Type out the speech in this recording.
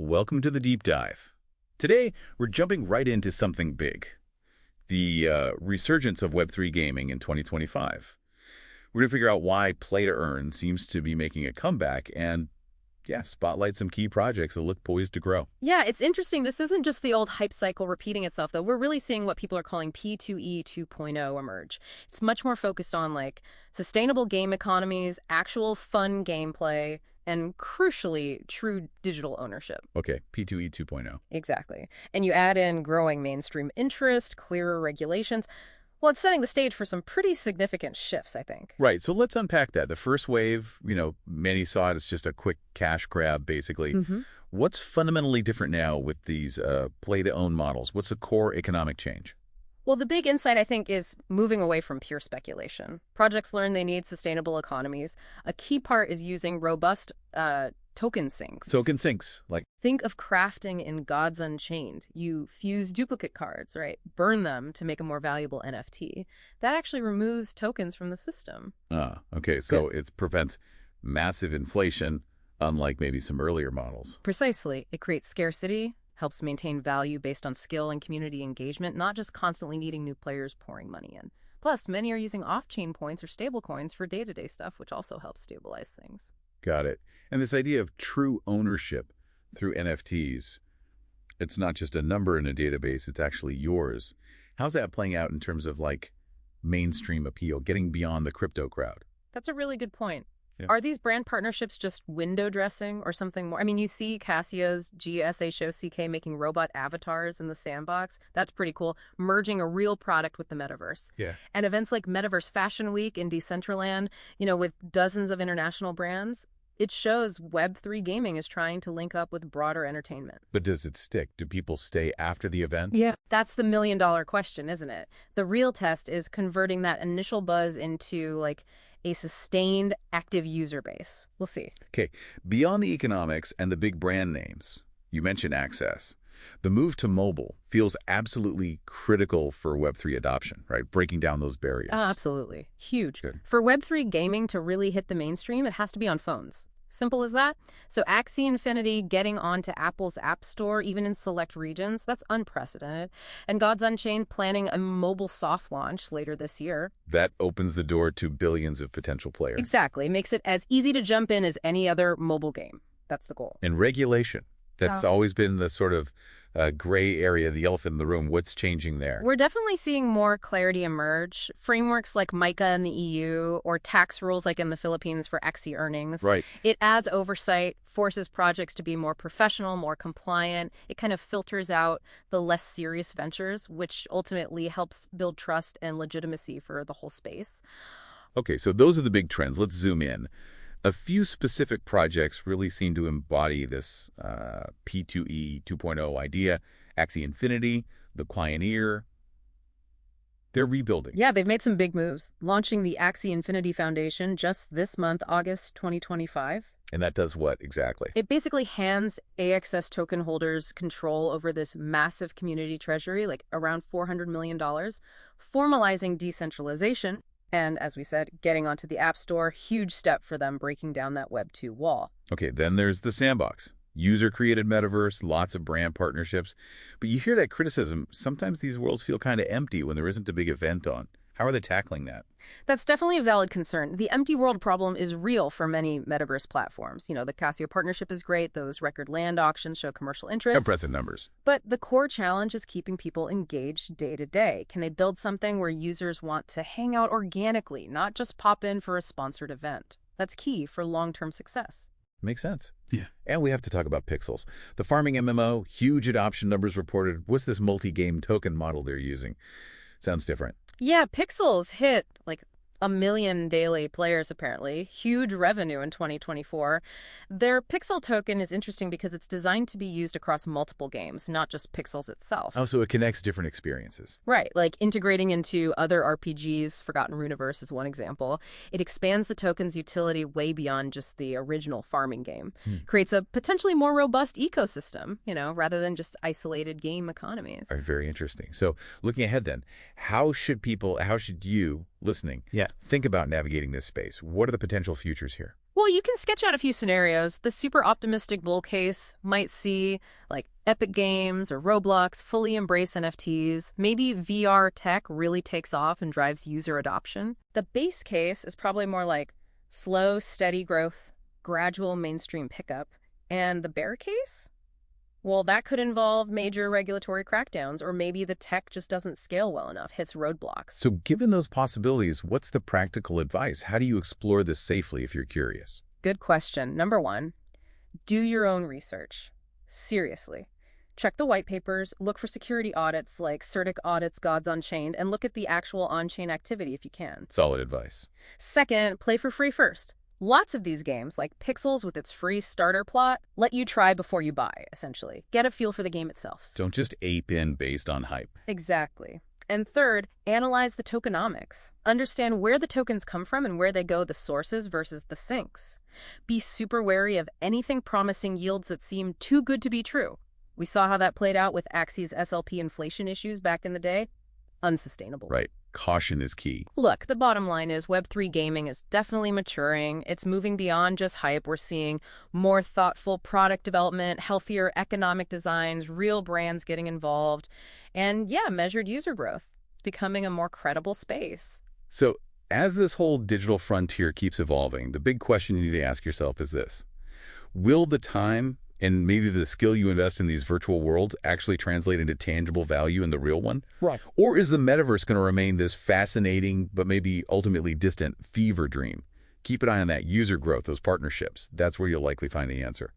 Welcome to the deep dive. Today, we're jumping right into something big, the resurgence of Web3 gaming in 2025. We're going to figure out why play to earn seems to be making a comeback and, yeah, spotlight some key projects that look poised to grow. Yeah, it's interesting. This isn't just the old hype cycle repeating itself, though. We're really seeing what people are calling P2E 2.0 emerge. It's much more focused on, sustainable game economies, actual fun gameplay, and crucially, true digital ownership. Okay, P2E 2.0. Exactly. And you add in growing mainstream interest, clearer regulations. Well, it's setting the stage for some pretty significant shifts, I think. Right, so let's unpack that. The first wave, many saw it as just a quick cash grab, basically. What's fundamentally different now with these play-to-own models? What's the core economic change? Well, the big insight, I think, is moving away from pure speculation. Projects learn they need sustainable economies. A key part is using robust token sinks. Token sinks, Think of crafting in Gods Unchained. You fuse duplicate cards, right? Burn them to make a more valuable NFT. That actually removes tokens from the system. Okay, so it prevents massive inflation, unlike maybe some earlier models. Precisely. It creates scarcity, helps maintain value based on skill and community engagement, not just constantly needing new players pouring money in. Plus, many are using off-chain points or stablecoins for day-to-day stuff, which also helps stabilize things. Got it. And this idea of true ownership through NFTs, it's not just a number in a database, it's actually yours. How's that playing out in terms of mainstream appeal, getting beyond the crypto crowd? That's a really good point. Yeah. Are these brand partnerships just window dressing or something more? I mean, you see Casio's GSHOCK making robot avatars in the Sandbox. That's pretty cool. Merging a real product with the metaverse. Yeah. And events like Metaverse Fashion Week in Decentraland, with dozens of international brands, it shows Web3 gaming is trying to link up with broader entertainment. But does it stick? Do people stay after the event? Yeah. That's the million-dollar question, isn't it? The real test is converting that initial buzz into, a sustained, active user base. We'll see. Okay. Beyond the economics and the big brand names, you mentioned access. The move to mobile feels absolutely critical for Web3 adoption, right? Breaking down those barriers. Absolutely. Huge. Good. For Web3 gaming to really hit the mainstream, it has to be on phones. Simple as that. So Axie Infinity getting onto Apple's App Store, even in select regions, that's unprecedented. And Gods Unchained planning a mobile soft launch later this year. That opens the door to billions of potential players. Exactly. Makes it as easy to jump in as any other mobile game. That's the goal. And regulation. That's always been the sort of gray area, the elephant in the room. What's changing there? We're definitely seeing more clarity emerge. Frameworks like MiCA in the EU or tax rules like in the Philippines for Axie earnings. Right. It adds oversight, forces projects to be more professional, more compliant. It kind of filters out the less serious ventures, which ultimately helps build trust and legitimacy for the whole space. Okay, so those are the big trends. Let's zoom in. A few specific projects really seem to embody this P2E 2.0 idea. Axie Infinity, the Pioneer, they're rebuilding. Yeah, they've made some big moves, launching the Axie Infinity Foundation just this month, August 2025. And that does what exactly? It basically hands AXS token holders control over this massive community treasury, around $400 million, formalizing decentralization. And as we said, getting onto the App Store, huge step for them breaking down that Web 2 wall. Okay, then there's the Sandbox. User-created metaverse, lots of brand partnerships. But you hear that criticism. Sometimes these worlds feel kind of empty when there isn't a big event on. How are they tackling that? That's definitely a valid concern. The empty world problem is real for many metaverse platforms. The Casio partnership is great. Those record land auctions show commercial interest. Impressive numbers. But the core challenge is keeping people engaged day to day. Can they build something where users want to hang out organically, not just pop in for a sponsored event? That's key for long-term success. Makes sense. Yeah. And we have to talk about Pixels. The farming MMO, huge adoption numbers reported. What's this multi-game token model they're using? Sounds different. Yeah, Pixels hit 1 million daily players, apparently. Huge revenue in 2024. Their Pixel token is interesting because it's designed to be used across multiple games, not just Pixels itself. Oh, so it connects different experiences. Right, integrating into other RPGs. Forgotten Runeverse is one example. It expands the token's utility way beyond just the original farming game. Creates a potentially more robust ecosystem, rather than just isolated game economies. All right, very interesting. So looking ahead then, how should you listening Yeah. think about navigating this space? What are the potential futures here? Well, you can sketch out a few scenarios. The super optimistic bull case might see, like, Epic Games or Roblox fully embrace NFTs. Maybe VR tech really takes off and drives user adoption. The base case is probably more like slow, steady growth, gradual mainstream pickup. And the bear case? Well, that could involve major regulatory crackdowns, or maybe the tech just doesn't scale well enough, hits roadblocks. So given those possibilities, what's the practical advice? How do you explore this safely if you're curious? Good question. Number one, do your own research. Seriously. Check the white papers, look for security audits like Certic Audit's Gods Unchained, and look at the actual on-chain activity if you can. Solid advice. Second, play for free first. Lots of these games, like Pixels with its free starter plot, let you try before you buy, essentially. Get a feel for the game itself. Don't just ape in based on hype. Exactly. And third, analyze the tokenomics. Understand where the tokens come from and where they go, the sources versus the sinks. Be super wary of anything promising yields that seem too good to be true. We saw how that played out with Axie's SLP inflation issues back in the day. Unsustainable. Right. Caution is key. Look, the bottom line is Web3 gaming is definitely maturing. It's moving beyond just hype. We're seeing more thoughtful product development, healthier economic designs, real brands getting involved, and yeah, measured user growth. It's becoming a more credible space. So as this whole digital frontier keeps evolving, the big question you need to ask yourself is this. Will the time and maybe the skill you invest in these virtual worlds actually translate into tangible value in the real one? Right. Or is the metaverse going to remain this fascinating but maybe ultimately distant fever dream? Keep an eye on that user growth, those partnerships. That's where you'll likely find the answer.